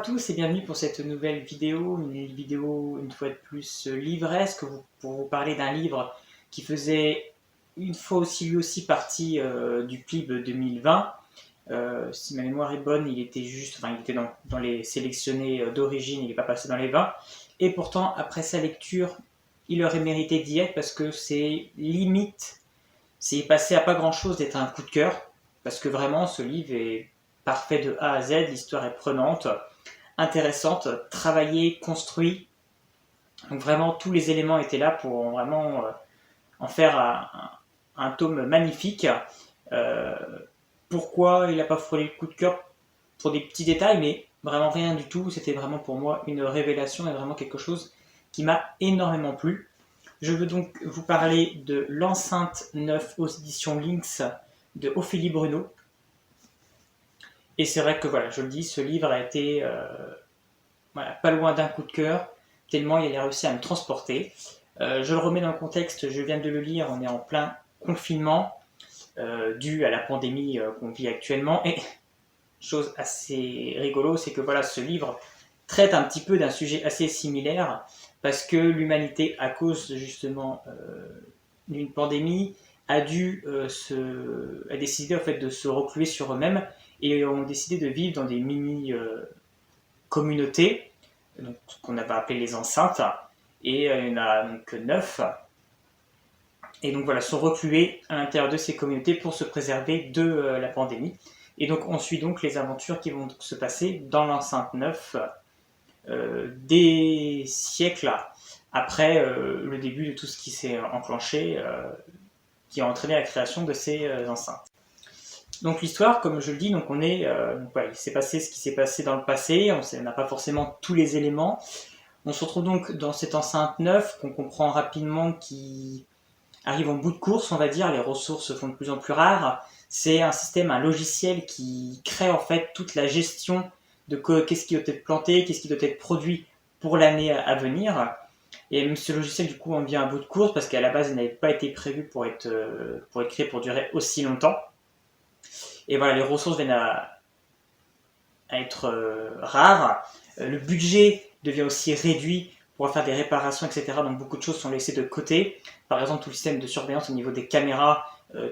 tous et bienvenue pour cette nouvelle vidéo, une vidéo une fois de plus livresque pour vous parler d'un livre qui faisait une fois aussi lui aussi partie du PLIB 2020. Si ma mémoire est bonne, il était dans les sélectionnés d'origine, il n'est pas passé dans les 20. Et pourtant, après sa lecture, il aurait mérité d'y être parce que c'est limite, c'est passé à pas grand chose d'être un coup de cœur, parce que vraiment ce livre est parfait de A à Z, l'histoire est prenante, intéressante, travaillée, construite. Donc vraiment tous les éléments étaient là pour vraiment en faire un tome magnifique. Euh, Pourquoi il n'a pas frôlé le coup de cœur? Pour des petits détails, mais vraiment rien du tout. C'était vraiment pour moi une révélation et vraiment quelque chose qui m'a énormément plu. Je veux donc vous parler de L'Enceinte 9 aux éditions Lynx de Ophélie Bruno. Et c'est vrai que voilà, je le dis, ce livre a été pas loin d'un coup de cœur, tellement il a réussi à me transporter. Je le remets dans le contexte, je viens de le lire, on est en plein confinement dû à la pandémie qu'on vit actuellement. Et chose assez rigolo, c'est que voilà, ce livre traite un petit peu d'un sujet assez similaire, parce que l'humanité, à cause justement d'une pandémie, a décidé en fait de se recluer sur eux-mêmes et ont décidé de vivre dans des mini communautés, donc ce qu'on avait appelé les enceintes, et il y en a donc 9. Et donc voilà, sont reclués à l'intérieur de ces communautés pour se préserver de la pandémie. Et donc on suit donc les aventures qui vont se passer dans l'enceinte 9 des siècles après le début de tout ce qui s'est enclenché, qui a entraîné la création de ces enceintes. Donc l'histoire, comme je le dis, donc on est, il s'est passé ce qui s'est passé dans le passé, on n'a pas forcément tous les éléments. On se retrouve donc dans cette enceinte 9 qu'on comprend rapidement qui arrive en bout de course, on va dire, les ressources se font de plus en plus rares. C'est un système, un logiciel qui crée en fait toute la gestion de qu'est-ce qui doit être planté, qu'est-ce qui doit être produit pour l'année à venir. Et même ce logiciel du coup en vient à bout de course parce qu'à la base il n'avait pas été prévu pour être créé pour durer aussi longtemps. Et voilà, les ressources viennent à être rares. Le budget devient aussi réduit pour faire des réparations, etc. Donc beaucoup de choses sont laissées de côté. Par exemple, tout le système de surveillance au niveau des caméras,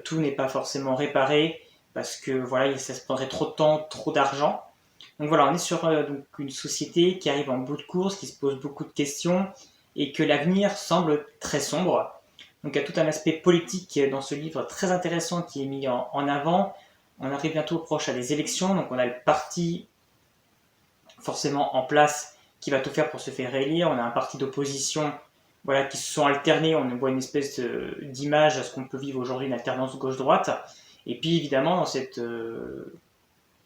tout n'est pas forcément réparé parce que voilà, ça se prendrait trop de temps, trop d'argent. Donc voilà, on est sur donc une société qui arrive en bout de course, qui se pose beaucoup de questions et que l'avenir semble très sombre. Donc il y a tout un aspect politique dans ce livre très intéressant qui est mis en avant. On arrive bientôt proche à des élections, donc on a le parti forcément en place qui va tout faire pour se faire réélire. On a un parti d'opposition voilà, qui se sont alternés. On voit une espèce d'image à ce qu'on peut vivre aujourd'hui, une alternance gauche-droite. Et puis évidemment, dans cette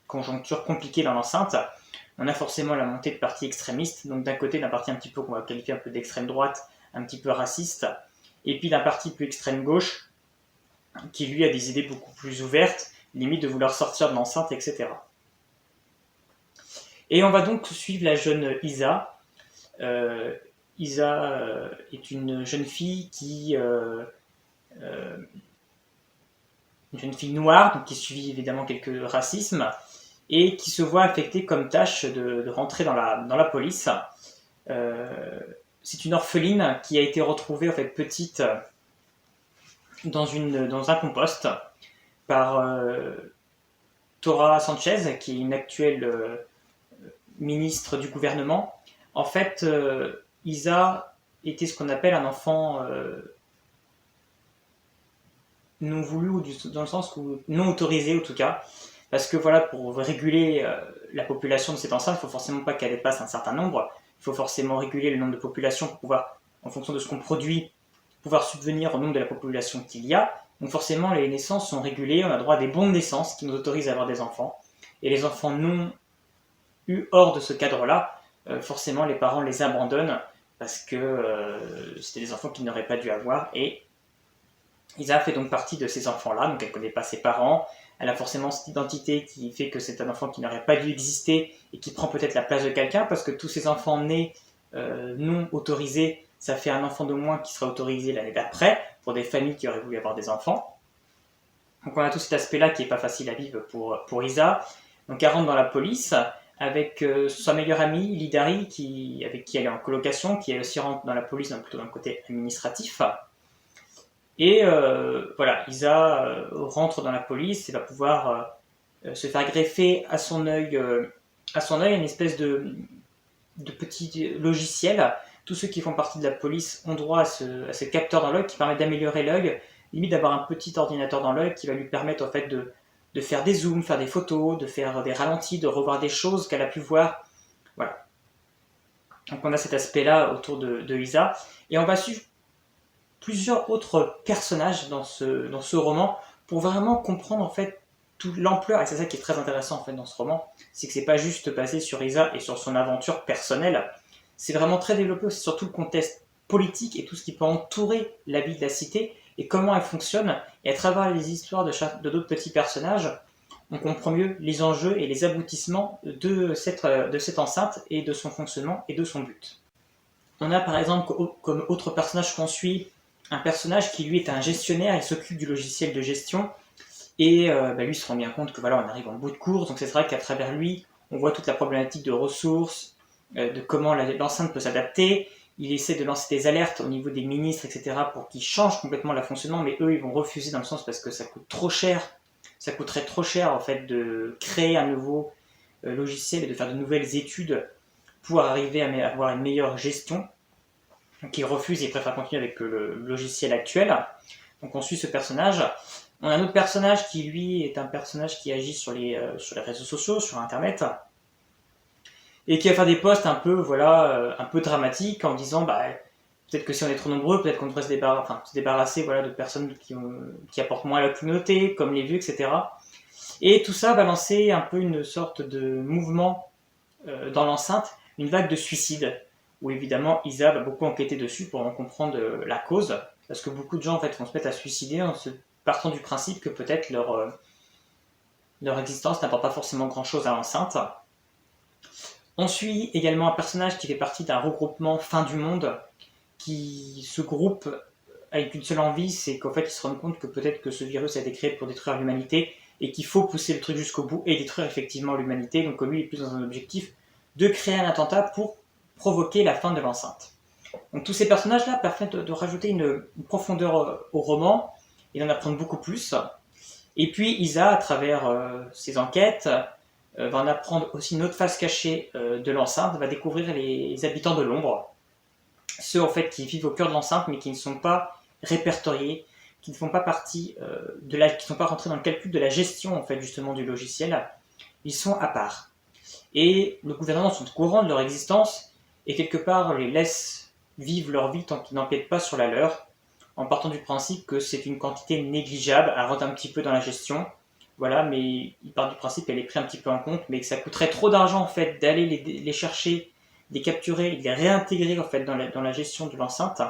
conjoncture compliquée dans l'enceinte, on a forcément la montée de partis extrémistes. Donc d'un côté, d'un parti un petit peu qu'on va qualifier un peu d'extrême droite, un petit peu raciste, et puis d'un parti plus extrême gauche, qui lui a des idées beaucoup plus ouvertes, limite de vouloir sortir de l'enceinte, etc. Et on va donc suivre la jeune Isa. Isa est une jeune fille une jeune fille noire, donc qui subit évidemment quelques racismes, et qui se voit affectée comme tâche de rentrer dans la police. C'est une orpheline qui a été retrouvée en fait petite dans un compost par Tora Sanchez, qui est une actuelle ministre du gouvernement. En fait, Isa était ce qu'on appelle un enfant non voulu, ou dans le sens où non autorisé en tout cas, parce que voilà, pour réguler la population de cette enceinte, il ne faut forcément pas qu'elle dépasse un certain nombre, il faut forcément réguler le nombre de population pour pouvoir, en fonction de ce qu'on produit, pouvoir subvenir au nombre de la population qu'il y a. Donc forcément, les naissances sont régulées, on a droit à des bons de naissance qui nous autorisent à avoir des enfants, et les enfants non eus hors de ce cadre-là, forcément les parents les abandonnent parce que c'était des enfants qu'ils n'auraient pas dû avoir. Et Isa fait donc partie de ces enfants-là, donc elle ne connaît pas ses parents, elle a forcément cette identité qui fait que c'est un enfant qui n'aurait pas dû exister et qui prend peut-être la place de quelqu'un, parce que tous ces enfants nés non autorisés, ça fait un enfant de moins qui sera autorisé l'année d'après, pour des familles qui auraient voulu avoir des enfants. Donc on a tout cet aspect-là qui n'est pas facile à vivre pour Isa. Donc elle rentre dans la police, avec sa meilleure amie, Lidari, avec qui elle est en colocation, qui elle aussi rentre dans la police, donc plutôt dans le côté administratif. Et voilà, Isa rentre dans la police et va pouvoir se faire greffer à son œil une espèce de petit logiciel. Tous ceux qui font partie de la police ont droit à ce capteur dans l'œil qui permet d'améliorer l'œil, limite d'avoir un petit ordinateur dans l'œil qui va lui permettre en fait de faire des zooms, faire des photos, de faire des ralentis, de revoir des choses qu'elle a pu voir. Voilà. Donc on a cet aspect-là autour de Isa. Et on va suivre plusieurs autres personnages dans ce roman pour vraiment comprendre en fait toute l'ampleur, et c'est ça qui est très intéressant en fait dans ce roman, c'est que c'est pas juste basé sur Isa et sur son aventure personnelle, c'est vraiment très développé aussi sur tout le contexte politique et tout ce qui peut entourer la vie de la cité et comment elle fonctionne, et à travers les histoires de d'autres petits personnages, on comprend mieux les enjeux et les aboutissements de cette enceinte et de son fonctionnement et de son but. On a par exemple comme autre personnage qu'on suit, un personnage qui lui est un gestionnaire, il s'occupe du logiciel de gestion, et lui se rend bien compte que voilà, on arrive en bout de course, donc c'est vrai qu'à travers lui, on voit toute la problématique de ressources, de comment l'enceinte peut s'adapter. Il essaie de lancer des alertes au niveau des ministres, etc., pour qu'ils changent complètement le fonctionnement, mais eux, ils vont refuser dans le sens parce que ça coûte trop cher. Ça coûterait trop cher, en fait, de créer un nouveau logiciel et de faire de nouvelles études pour arriver à avoir une meilleure gestion. Donc ils refusent et préfèrent continuer avec le logiciel actuel. Donc on suit ce personnage. On a un autre personnage qui, lui, est un personnage qui agit sur les réseaux sociaux, sur Internet, et qui va faire des posts un peu, un peu dramatiques en disant, peut-être que si on est trop nombreux, peut-être qu'on devrait se débarrasser, de personnes qui apportent moins à la communauté, comme les vues, etc. Et tout ça va lancer un peu une sorte de mouvement dans l'enceinte, une vague de suicides, où évidemment Isa va beaucoup enquêter dessus pour en comprendre la cause, parce que beaucoup de gens en fait vont se mettre à se suicider en se partant du principe que peut-être leur existence n'apporte pas forcément grand-chose à l'enceinte. On suit également un personnage qui fait partie d'un regroupement fin du monde, qui se groupe avec une seule envie, c'est qu'en fait ils se rendent compte que peut-être que ce virus a été créé pour détruire l'humanité, et qu'il faut pousser le truc jusqu'au bout et détruire effectivement l'humanité. Donc lui il est plus dans un objectif de créer un attentat pour provoquer la fin de l'enceinte. Donc tous ces personnages-là permettent de rajouter une profondeur au roman et d'en apprendre beaucoup plus. Et puis Isa, à travers ses enquêtes, va en apprendre aussi une autre face cachée de l'enceinte, va découvrir les habitants de l'ombre, ceux en fait qui vivent au cœur de l'enceinte mais qui ne sont pas répertoriés, qui ne font pas partie qui ne sont pas rentrés dans le calcul de la gestion en fait justement du logiciel. Ils sont à part. Et le gouvernement sont au courant de leur existence et quelque part les laisse vivre leur vie tant qu'ils n'empiètent pas sur la leur, en partant du principe que c'est une quantité négligeable à rentrer un petit peu dans la gestion. Voilà, mais il part du principe qu'elle est prise un petit peu en compte, mais que ça coûterait trop d'argent en fait d'aller les chercher, les capturer, les réintégrer en fait dans la gestion de l'enceinte.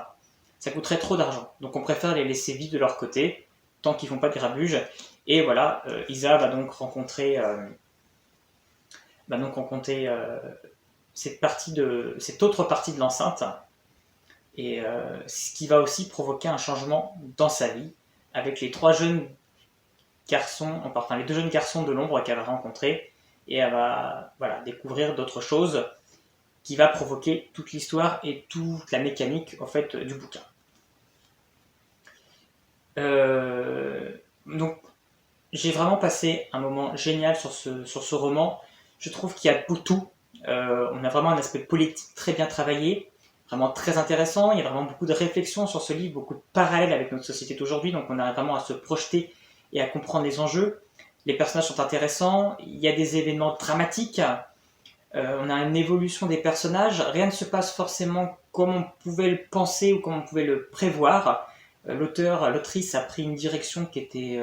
Ça coûterait trop d'argent. Donc on préfère les laisser vivre de leur côté, tant qu'ils font pas de grabuge. Et voilà, Isa va donc rencontrer cette autre partie de l'enceinte, et ce qui va aussi provoquer un changement dans sa vie, avec les deux jeunes garçons de l'ombre qu'elle va rencontrer, et elle va découvrir d'autres choses qui va provoquer toute l'histoire et toute la mécanique en fait du bouquin. Donc j'ai vraiment passé un moment génial sur ce roman. Je trouve qu'il y a tout. On a vraiment un aspect politique très bien travaillé, vraiment très intéressant. Il y a vraiment beaucoup de réflexions sur ce livre, beaucoup de parallèles avec notre société d'aujourd'hui, donc on a vraiment à se projeter et à comprendre les enjeux. Les personnages sont intéressants, il y a des événements dramatiques, on a une évolution des personnages, rien ne se passe forcément comme on pouvait le penser ou comme on pouvait le prévoir. L'autrice a pris une direction qui était...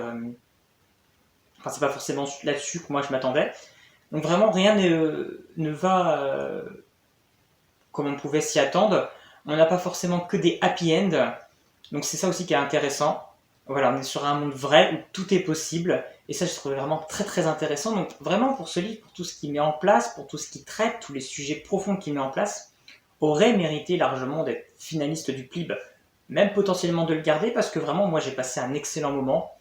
c'est pas forcément là-dessus que moi je m'attendais. Donc vraiment rien ne va comme on pouvait s'y attendre. On n'a pas forcément que des happy end. Donc c'est ça aussi qui est intéressant. Voilà, on est sur un monde vrai où tout est possible. Et ça, je trouve vraiment très très intéressant. Donc vraiment pour ce livre, pour tout ce qu'il met en place, pour tout ce qu'il traite, tous les sujets profonds qu'il met en place, aurait mérité largement d'être finaliste du PLIB. Même potentiellement de le garder, parce que vraiment moi j'ai passé un excellent moment.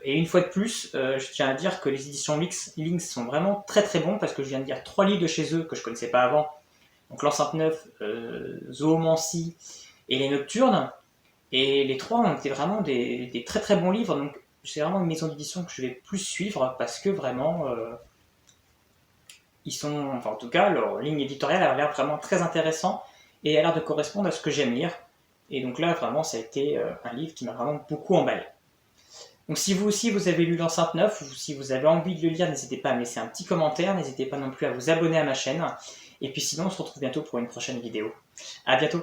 Et une fois de plus, je tiens à dire que les éditions Lynx sont vraiment très très bons parce que je viens de lire 3 livres de chez eux que je connaissais pas avant. Donc l'Enceinte Neuf, Zoomancie et Les Nocturnes. Et les 3 ont été vraiment des très très bons livres. Donc c'est vraiment une maison d'édition que je vais plus suivre parce que vraiment ils sont, enfin en tout cas leur ligne éditoriale a l'air vraiment très intéressant et a l'air de correspondre à ce que j'aime lire. Et donc là vraiment ça a été un livre qui m'a vraiment beaucoup emballé. Donc si vous aussi vous avez lu l'Enceinte Neuf ou si vous avez envie de le lire, n'hésitez pas à me laisser un petit commentaire, n'hésitez pas non plus à vous abonner à ma chaîne. Et puis sinon on se retrouve bientôt pour une prochaine vidéo. À bientôt.